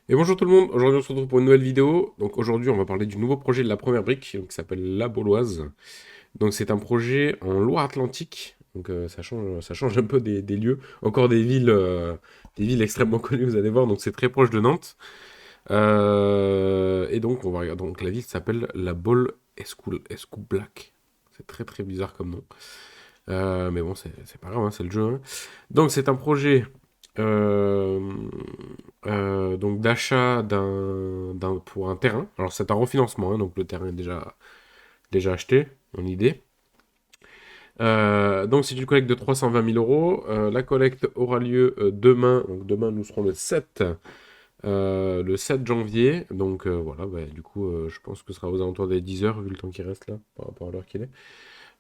Et bonjour tout le monde, aujourd'hui on se retrouve pour une nouvelle vidéo. Donc aujourd'hui on va parler du nouveau projet de la première brique, donc, qui s'appelle La Bauloise. Donc c'est un projet en Loire-Atlantique, donc ça change un peu des lieux. Encore des villes extrêmement connues, vous allez voir, donc c'est très proche de Nantes. Et donc on va regarder, donc la ville s'appelle La Baule Escoublac. C'est très très bizarre comme nom. Mais bon, c'est pas grave, hein, c'est le jeu, hein. Donc c'est un projet euh, donc d'achat pour un terrain. Alors c'est un refinancement, hein, donc le terrain est déjà acheté, en idée. Donc c'est une collecte de 320 000 euros. La collecte aura lieu demain. Donc demain nous serons le 7 janvier. Donc voilà, bah, du coup je pense que ce sera aux alentours des 10 heures vu le temps qui reste là par rapport à l'heure qu'il est.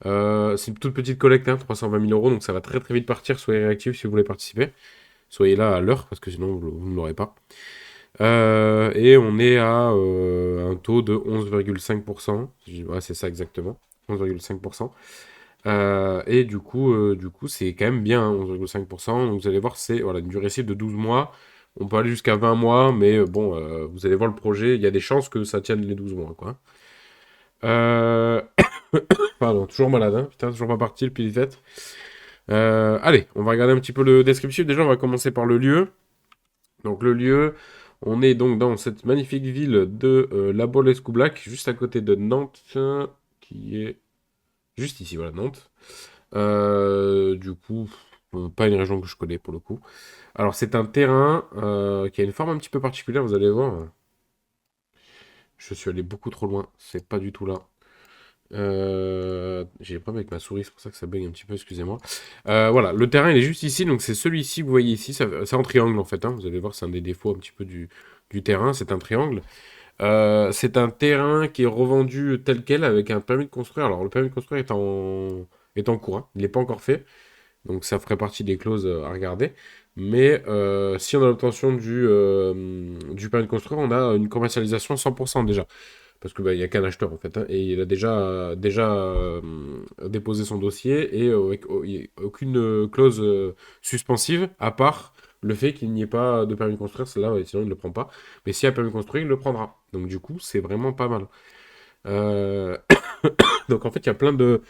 C'est une toute petite collecte, hein, 320 000 euros, donc ça va très très vite partir. Soyez réactifs si vous voulez participer. Soyez là à l'heure, parce que sinon vous ne l'aurez pas. Et on est à un taux de 11,5%. Ouais, c'est ça exactement. 11,5%. Et du coup, c'est quand même bien, hein, 11,5%. Donc vous allez voir, c'est voilà, une durée cible de 12 mois. On peut aller jusqu'à 20 mois, mais bon, vous allez voir le projet, il y a des chances que ça tienne les 12 mois, quoi. Euh, Pardon, toujours malade, hein. Putain, toujours pas parti, le pilifette. Allez, on va regarder un petit peu le descriptif. Déjà, on va commencer par le lieu. Donc, le lieu, on est donc dans cette magnifique ville de La Baule-Escoublac, juste à côté de Nantes, qui est juste ici, voilà, Nantes. Du coup, pas une région que je connais pour le coup. Alors, c'est un terrain qui a une forme un petit peu particulière, vous allez voir. Je suis allé beaucoup trop loin, c'est pas du tout là. J'ai des problèmes avec ma souris, c'est pour ça que ça bug un petit peu, excusez-moi. Voilà, le terrain il est juste ici, donc c'est celui-ci que vous voyez ici, c'est en triangle en fait, hein. Vous allez voir, c'est un des défauts un petit peu du terrain, c'est un triangle. C'est un terrain qui est revendu tel quel avec un permis de construire. Alors le permis de construire est en cours, hein. Il n'est pas encore fait, donc ça ferait partie des clauses à regarder. Mais si on a l'obtention du permis de construire, on a une commercialisation 100% déjà. Parce que bah, il n'y a qu'un acheteur en fait, hein, et il a déjà déposé son dossier et avec il y a aucune clause suspensive à part le fait qu'il n'y ait pas de permis de construire, celle-là, ouais, sinon il ne le prend pas. Mais s'il y a permis de construire, il le prendra. Donc du coup, c'est vraiment pas mal. Euh, Donc en fait, il y a plein de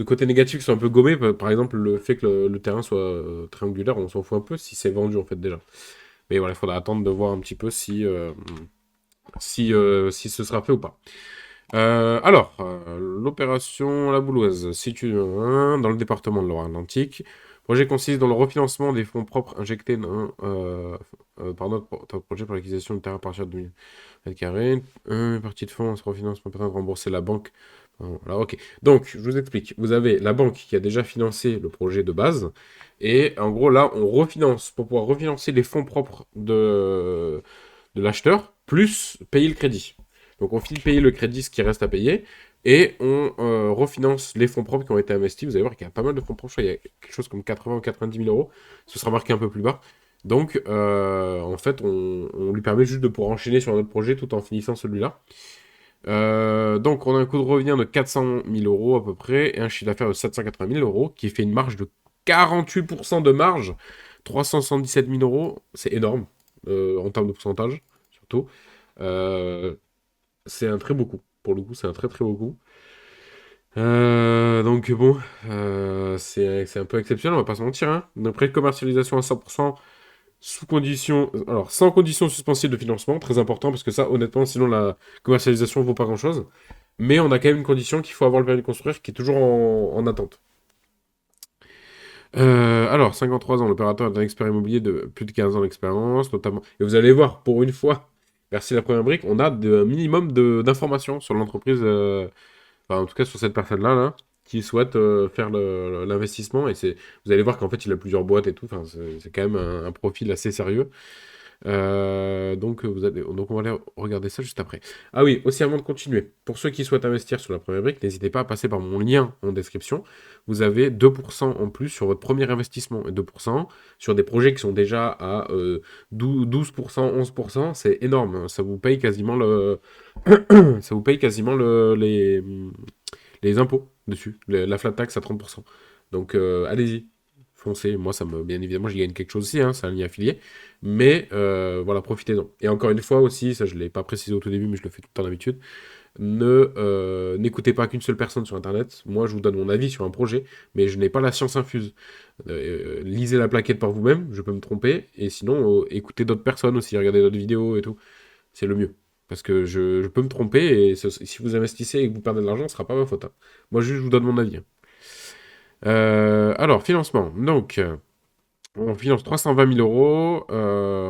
côtés négatifs qui sont un peu gommés. Par exemple, le fait que le terrain soit triangulaire, on s'en fout un peu si c'est vendu en fait déjà. Mais voilà, il faudra attendre de voir un petit peu si ce sera fait ou pas. L'opération La Bouloise, située dans le département de Loire-Atlantique. Le projet consiste dans le refinancement des fonds propres injectés par notre projet pour l'acquisition de terrain à partir de 1000 m². Une partie de fonds se refinance pour permettre de rembourser la banque. Voilà, ok. Donc, je vous explique. Vous avez la banque qui a déjà financé le projet de base. Et en gros, là, on refinance pour pouvoir refinancer les fonds propres de l'acheteur, plus payer le crédit. Donc on finit de payer le crédit, ce qui reste à payer, et on refinance les fonds propres qui ont été investis. Vous allez voir qu'il y a pas mal de fonds propres, je crois qu'il y a quelque chose comme 80 ou 90 000 euros. Ce sera marqué un peu plus bas. Donc en fait, on lui permet juste de pouvoir enchaîner sur un autre projet tout en finissant celui-là. Donc on a un coût de revient de 400 000 euros à peu près, et un chiffre d'affaires de 780 000 euros, qui fait une marge de 48% de marge. 377 000 euros, c'est énorme en termes de pourcentage, surtout. Euh, c'est un très beau coup. Pour le coup, c'est un très très beau coup. Donc bon, c'est un peu exceptionnel, on va pas se mentir, hein. Donc prêt de commercialisation à 100%, sous condition, alors sans condition suspensive de financement, très important parce que ça, honnêtement, sinon la commercialisation vaut pas grand-chose. Mais on a quand même une condition qu'il faut avoir le permis de construire qui est toujours en attente. 53 ans, l'opérateur est un expert immobilier de plus de 15 ans d'expérience, notamment. Et vous allez voir, pour une fois, merci la première brique, on a un minimum d'informations sur l'entreprise, enfin en tout cas sur cette personne-là, là, qui souhaite faire l'investissement. Et vous allez voir qu'en fait il a plusieurs boîtes et tout, enfin, c'est quand même un profil assez sérieux. Donc on va aller regarder ça juste après. Ah oui, aussi avant de continuer, pour ceux qui souhaitent investir sur la première brique, n'hésitez pas à passer par mon lien en description. Vous avez 2% en plus sur votre premier investissement et 2% sur des projets qui sont déjà à 12%, 11%. C'est énorme, hein. Ça vous paye quasiment ça vous paye quasiment les impôts dessus, la flat tax à 30%. Donc allez-y, foncez. Moi, bien évidemment, j'y gagne quelque chose aussi, hein, c'est un lien affilié. Mais voilà, profitez-en. Et encore une fois aussi, ça je ne l'ai pas précisé au tout début, mais je le fais tout le temps d'habitude, n'écoutez pas qu'une seule personne sur Internet. Moi, je vous donne mon avis sur un projet, mais je n'ai pas la science infuse. Lisez la plaquette par vous-même, je peux me tromper, et sinon, écoutez d'autres personnes aussi, regardez d'autres vidéos et tout. C'est le mieux. Parce que je peux me tromper, et si vous investissez et que vous perdez de l'argent, ce sera pas ma faute, hein. Moi, juste, je vous donne mon avis, hein. Alors, financement. Donc, on finance 320 000 euros.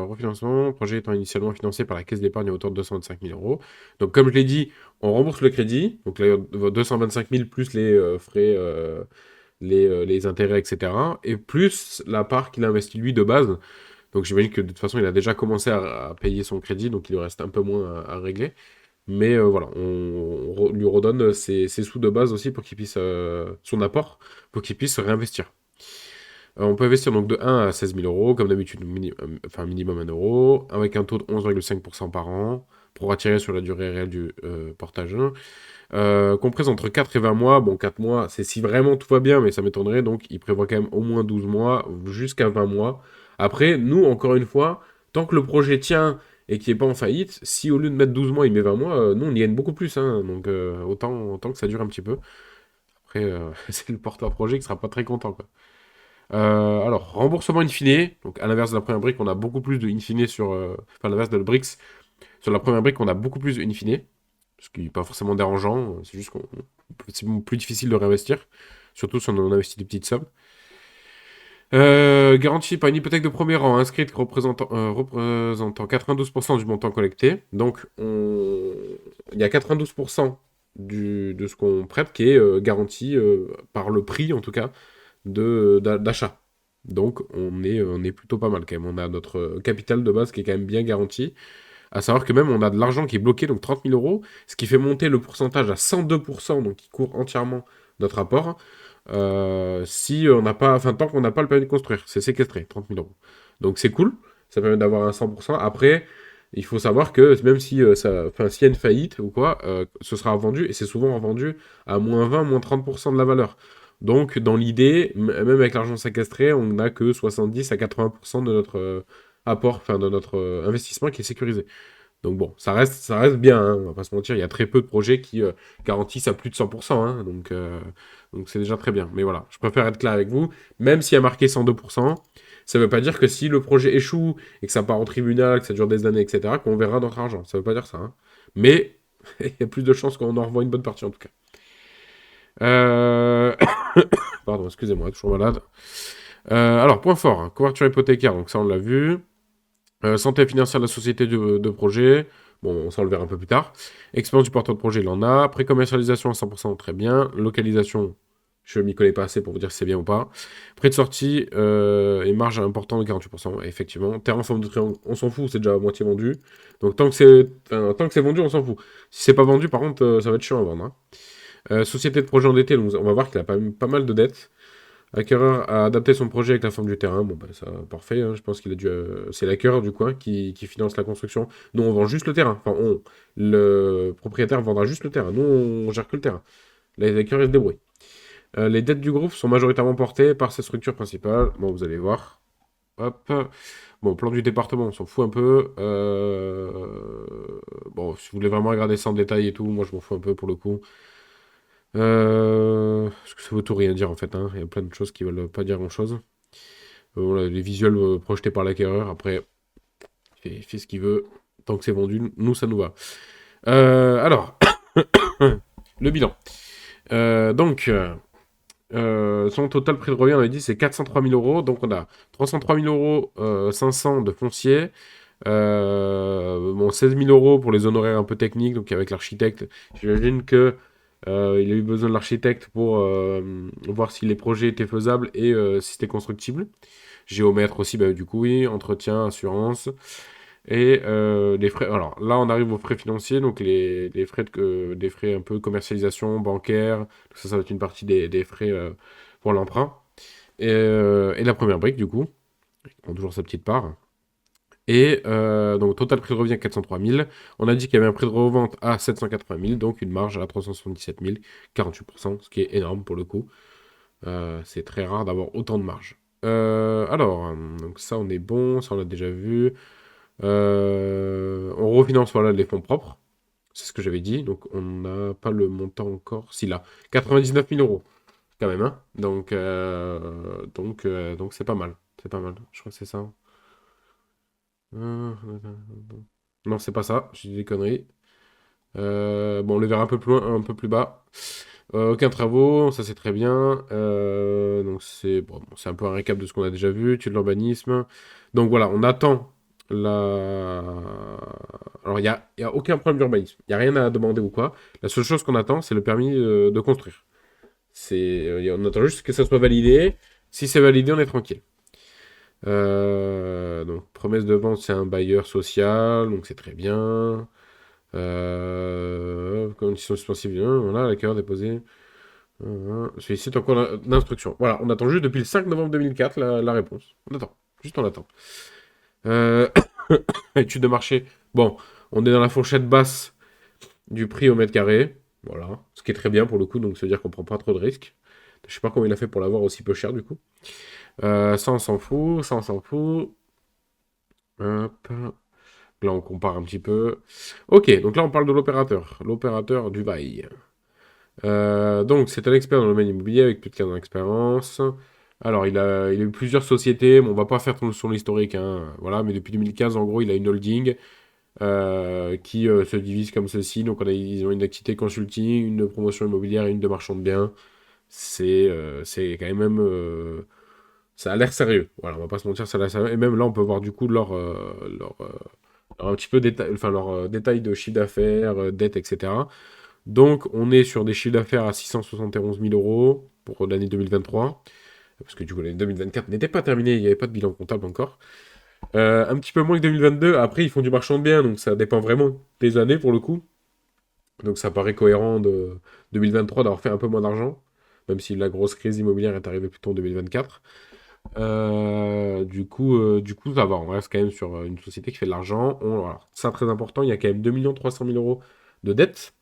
Refinancement, le projet étant initialement financé par la caisse d'épargne à hauteur de 225 000 euros. Donc, comme je l'ai dit, on rembourse le crédit. Donc, là, 225 000 plus les frais, les intérêts, etc. Et plus la part qu'il a investi lui de base. Donc, j'imagine que de toute façon, il a déjà commencé à payer son crédit. Donc, il lui reste un peu moins à régler. Mais voilà, on lui redonne ses sous de base aussi pour qu'il puisse, son apport, pour qu'il puisse réinvestir. On peut investir donc de 1 à 16 000 euros, comme d'habitude, enfin minimum 1 euro, avec un taux de 11,5% par an, pour attirer sur la durée réelle du portage. Comprise entre 4 et 20 mois. Bon, 4 mois, c'est si vraiment tout va bien, mais ça m'étonnerait, donc il prévoit quand même au moins 12 mois, jusqu'à 20 mois. Après, nous, encore une fois, tant que le projet tient et qu'il n'est pas en faillite, si au lieu de mettre 12 mois, il met 20 mois, nous, on y gagne beaucoup plus, hein, donc autant que ça dure un petit peu. Après, c'est le porteur projet qui sera pas très content, quoi. Alors, remboursement in fine. Donc, à l'inverse de la première brique, on a beaucoup plus de in fine sur. Enfin, à l'inverse de la bricks. Sur la première brique, on a beaucoup plus de in fine. Ce qui n'est pas forcément dérangeant. C'est juste qu'on c'est plus difficile de réinvestir. Surtout si on investit des petites sommes. Garantie par une hypothèque de premier rang inscrite représentant 92% du montant collecté. Donc, il y a 92% de ce qu'on prête qui est garanti par le prix, en tout cas, d'achat. Donc on est plutôt pas mal quand même. On a notre capital de base qui est quand même bien garanti. À savoir que même on a de l'argent qui est bloqué, donc 30 000 euros, ce qui fait monter le pourcentage à 102%, donc qui couvre entièrement notre apport. Si on n'a pas, enfin tant qu'on n'a pas le permis de construire, c'est séquestré, 30 000 euros. Donc c'est cool, ça permet d'avoir un 100%. Après, il faut savoir que même si enfin, s'il y a une faillite ou quoi, ce sera revendu, et c'est souvent revendu à moins 20, moins 30% de la valeur. Donc, dans l'idée, même avec l'argent séquestré, on n'a que 70 à 80% de notre apport, enfin de notre investissement qui est sécurisé. Donc bon, ça reste bien, hein, on va pas se mentir, il y a très peu de projets qui garantissent à plus de 100%, hein, donc c'est déjà très bien. Mais voilà, je préfère être clair avec vous, même s'il y a marqué 102%, ça ne veut pas dire que si le projet échoue et que ça part au tribunal, que ça dure des années, etc., qu'on verra notre argent. Ça ne veut pas dire ça, hein. Mais il y a plus de chances qu'on en revoie une bonne partie en tout cas. Euh... Pardon, excusez-moi, toujours malade. Alors, point fort, hein, couverture hypothécaire, donc ça on l'a vu. Santé financière de la société de projet, bon, ça on le verra un peu plus tard. Expérience du porteur de projet, il en a. Pré-commercialisation à 100%, très bien. Localisation, je m'y connais pas assez pour vous dire si c'est bien ou pas. Prix de sortie et marge importante de 48%, effectivement. Terrain en forme de triangle, on s'en fout, c'est déjà à moitié vendu. Donc tant que c'est vendu, on s'en fout. Si c'est pas vendu, par contre, ça va être chiant à vendre, hein. Société de projet endetté, donc on va voir qu'il a pas mal de dettes. L'acquéreur a adapté son projet avec la forme du terrain. Bon, bah, ça, parfait, hein. Je pense qu'il a dû. C'est l'acquéreur du coin qui finance la construction. Nous, on vend juste le terrain. Enfin, le propriétaire vendra juste le terrain. Nous, on gère que le terrain. L'acquéreur, il se débrouille. Les dettes du groupe sont majoritairement portées par sa structure principale. Bon, vous allez voir. Hop. Bon, plan du département, on s'en fout un peu. Bon, si vous voulez vraiment regarder ça en détail et tout, moi, je m'en fous un peu pour le coup. Parce que ça veut tout rien dire en fait, hein. Il y a plein de choses qui veulent pas dire grand chose. Voilà, les visuels projetés par l'acquéreur, après, il fait ce qu'il veut. Tant que c'est vendu, nous ça nous va. Alors, le bilan. Son total prix de revient, on a dit, c'est 403 000 euros. Donc on a 303 000 euros, 500 de foncier. Bon, 16 000 euros pour les honoraires un peu techniques, donc avec l'architecte. J'imagine que il a eu besoin de l'architecte pour voir si les projets étaient faisables et si c'était constructible. Géomètre aussi, bah, du coup, oui. Entretien, assurance. Et les frais. Alors là, on arrive aux frais financiers, donc les frais, des frais un peu commercialisation, bancaire. Ça va être une partie des frais pour l'emprunt. Et la première brique, du coup, qui prend toujours sa petite part. Et donc, total prix de revient 403 000. On a dit qu'il y avait un prix de revente à 780 000, donc une marge à 377 000, 48%, ce qui est énorme pour le coup. C'est très rare d'avoir autant de marge. Alors, donc ça, on est bon, ça, on l'a déjà vu. On refinance, voilà, les fonds propres. C'est ce que j'avais dit. Donc, on n'a pas le montant encore. Si, là. 99 000 euros, quand même, hein. Donc c'est pas mal. C'est pas mal. Je crois que c'est ça. Non, c'est pas ça. J'ai dit des conneries. Bon, on le verra un peu plus loin, un peu plus bas. Aucun travaux, ça c'est très bien. Donc c'est bon, c'est un peu un récap de ce qu'on a déjà vu, étude de l'urbanisme. Donc voilà, on attend la... Alors il y a aucun problème d'urbanisme, il n'y a rien à demander ou quoi. La seule chose qu'on attend, c'est le permis de construire. On attend juste que ça soit validé. Si c'est validé, on est tranquille. Donc promesse de vente, c'est un bailleur social, donc c'est très bien. Conditions suspensives, voilà, l'accord déposé. Sollicite en cours d'instruction. Voilà, on attend juste depuis le 5 novembre 2004 la réponse. On attend, juste on attend. Euh, Étude de marché. Bon, on est dans la fourchette basse du prix au mètre carré. Voilà, ce qui est très bien pour le coup, donc ça veut dire qu'on prend pas trop de risques. Je sais pas comment il a fait pour l'avoir aussi peu cher du coup. Ça on s'en fout, ça on s'en fout. Hop. Là on compare un petit peu. Ok, donc là on parle de l'opérateur du bail. Donc, c'est un expert dans le domaine immobilier avec plus de 15 ans d'expérience. Alors, il a eu plusieurs sociétés. Bon, on va pas faire son historique, hein, voilà, mais depuis 2015, en gros, il a une holding qui se divise comme ceci. Donc, ils ont une activité consulting, une de promotion immobilière et une de marchand de biens. C'est quand même. Ça a l'air sérieux. Voilà, on va pas se mentir, ça a l'air sérieux. Et même là, on peut voir du coup leur un petit peu enfin, leur détail de chiffre d'affaires, dette, etc. Donc, on est sur des chiffres d'affaires à 671 000 euros pour l'année 2023, parce que du coup, l'année 2024 n'était pas terminée, il n'y avait pas de bilan comptable encore. Un petit peu moins que 2022. Après, ils font du marchand de biens, donc ça dépend vraiment des années pour le coup. Donc, ça paraît cohérent de 2023 d'avoir fait un peu moins d'argent, même si la grosse crise immobilière est arrivée plutôt en 2024. Du coup, ça va. On reste quand même sur une société qui fait de l'argent. Alors, ça, très important, il y a quand même 2 300 000 euros de dettes.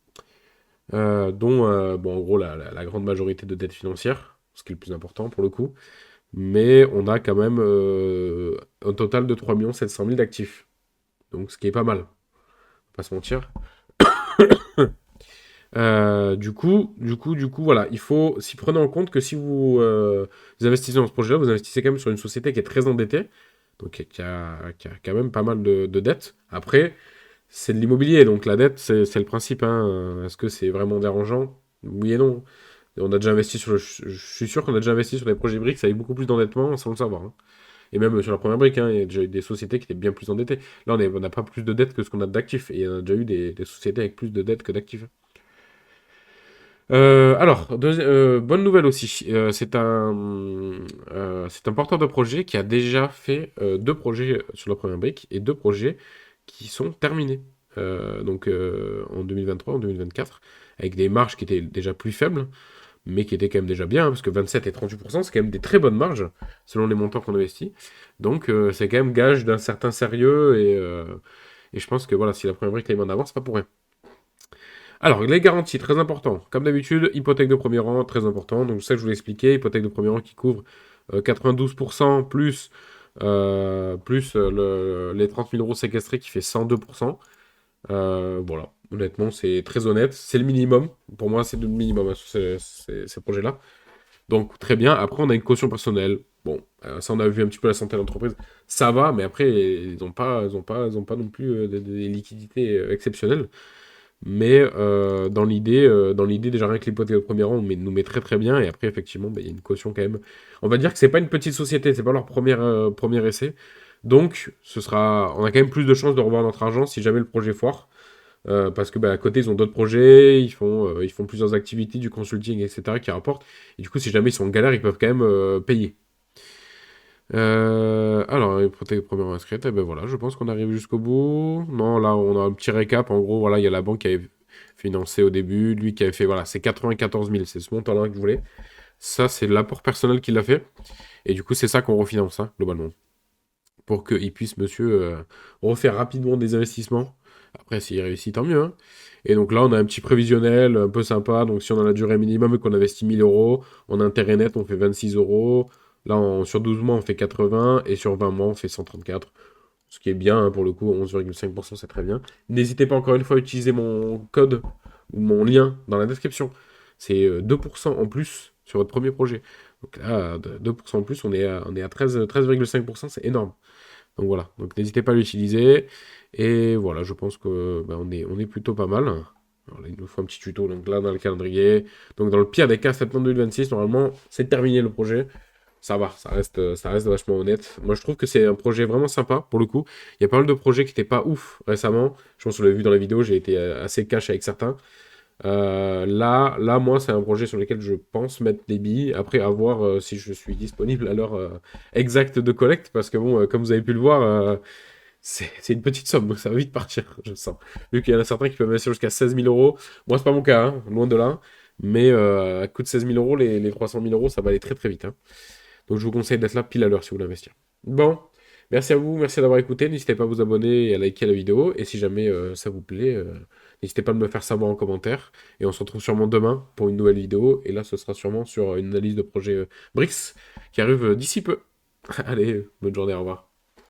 Dont, bon, en gros, la grande majorité de dettes financières, ce qui est le plus important pour le coup. Mais on a quand même un total de 3 700 000 d'actifs. Donc, ce qui est pas mal, on va pas se mentir. Du coup, voilà, il faut s'y prendre en compte que si vous investissez dans ce projet-là, vous investissez quand même sur une société qui est très endettée, donc qui a quand même pas mal de dettes. Après, c'est de l'immobilier, donc la dette, c'est le principe, hein. Est-ce que c'est vraiment dérangeant? Oui et non. On a déjà investi je suis sûr qu'on a déjà investi sur des projets briques avec beaucoup plus d'endettement sans le savoir, hein. Et même sur la première brique, hein, il y a déjà eu des sociétés qui étaient bien plus endettées. Là, on n'a pas plus de dettes que ce qu'on a d'actifs. Et il y en a déjà eu des sociétés avec plus de dettes que d'actifs. Alors, bonne nouvelle aussi. C'est un porteur de projet qui a déjà fait deux projets sur la première brique et deux projets qui sont terminés. En 2023, en 2024, avec des marges qui étaient déjà plus faibles, mais qui étaient quand même déjà bien, hein, parce que 27 et 38%, c'est quand même des très bonnes marges, selon les montants qu'on investit. Donc, c'est quand même gage d'un certain sérieux, et je pense que voilà, si la première brique est mise en avant, c'est pas pour rien. Alors, les garanties, très important. Comme d'habitude, hypothèque de premier rang, très important. Donc, ça que je voulais expliquer, hypothèque de premier rang qui couvre 92% plus les 30 000 euros séquestrés qui fait 102%. Voilà, honnêtement, c'est très honnête. C'est le minimum. Pour moi, c'est le minimum hein, sur ces projets-là. Donc, très bien. Après, on a une caution personnelle. Bon, ça, on a vu un petit peu la santé de l'entreprise. Ça va, mais après, ils ont pas non plus des liquidités exceptionnelles. Mais dans l'idée, déjà rien que l'hypothèque de premier rang nous met très très bien. Et après, effectivement, bah, il y a une caution quand même. On va dire que c'est pas une petite société, c'est pas leur premier essai. Donc, on a quand même plus de chances de revoir notre argent si jamais le projet foire. Parce que bah, à côté, ils ont d'autres projets, ils font plusieurs activités, du consulting, etc. qui rapportent. Et du coup, si jamais ils sont en galère, ils peuvent quand même payer. Alors, hypothèque de première inscrite, et ben voilà, je pense qu'on arrive jusqu'au bout. Non, là, on a un petit récap. En gros, voilà, il y a la banque qui avait financé au début, lui qui avait fait, voilà, c'est 94 000, c'est ce montant-là que je voulais. Ça, c'est l'apport personnel qu'il a fait. Et du coup, c'est ça qu'on refinance, hein, globalement. Pour qu'il puisse, monsieur, refaire rapidement des investissements. Après, s'il réussit, tant mieux, hein. Et donc là, on a un petit prévisionnel un peu sympa. Donc, si on a la durée minimum et qu'on investit 1 000 euros, en intérêt net, on fait 26 euros. Là, sur 12 mois, on fait 80 et sur 20 mois, on fait 134. Ce qui est bien, hein, pour le coup, 11,5%, c'est très bien. N'hésitez pas encore une fois à utiliser mon code ou mon lien dans la description. C'est 2% en plus sur votre premier projet. Donc là, 2% en plus, on est à 13,5%, c'est énorme. Donc voilà, donc n'hésitez pas à l'utiliser. Et voilà, je pense que on est plutôt pas mal. Alors là, il nous faut un petit tuto, donc là, dans le calendrier. Donc dans le pire des cas, septembre 2026, normalement, c'est terminé le projet. Ça va, ça reste vachement honnête. Moi, je trouve que c'est un projet vraiment sympa, pour le coup. Il y a pas mal de projets qui n'étaient pas ouf récemment. Je pense que vous l'avez vu dans la vidéo, j'ai été assez cash avec certains. Là, moi, c'est un projet sur lequel je pense mettre des billes. Après, à voir si je suis disponible à l'heure exacte de collecte. Parce que bon, comme vous avez pu le voir, c'est une petite somme, donc ça va vite partir, je sens. Vu qu'il y en a certains qui peuvent investir jusqu'à 16 000 euros. Moi, c'est pas mon cas, hein, loin de là. Mais à coût de 16 000 euros, les 300 000 euros, ça va aller très très vite, hein. Donc je vous conseille d'être là pile à l'heure si vous voulez investir. Bon, merci à vous, merci d'avoir écouté. N'hésitez pas à vous abonner et à liker la vidéo. Et si jamais ça vous plaît, n'hésitez pas à me le faire savoir en commentaire. Et on se retrouve sûrement demain pour une nouvelle vidéo. Et là, ce sera sûrement sur une analyse de projet BRICS qui arrive d'ici peu. Allez, bonne journée, au revoir.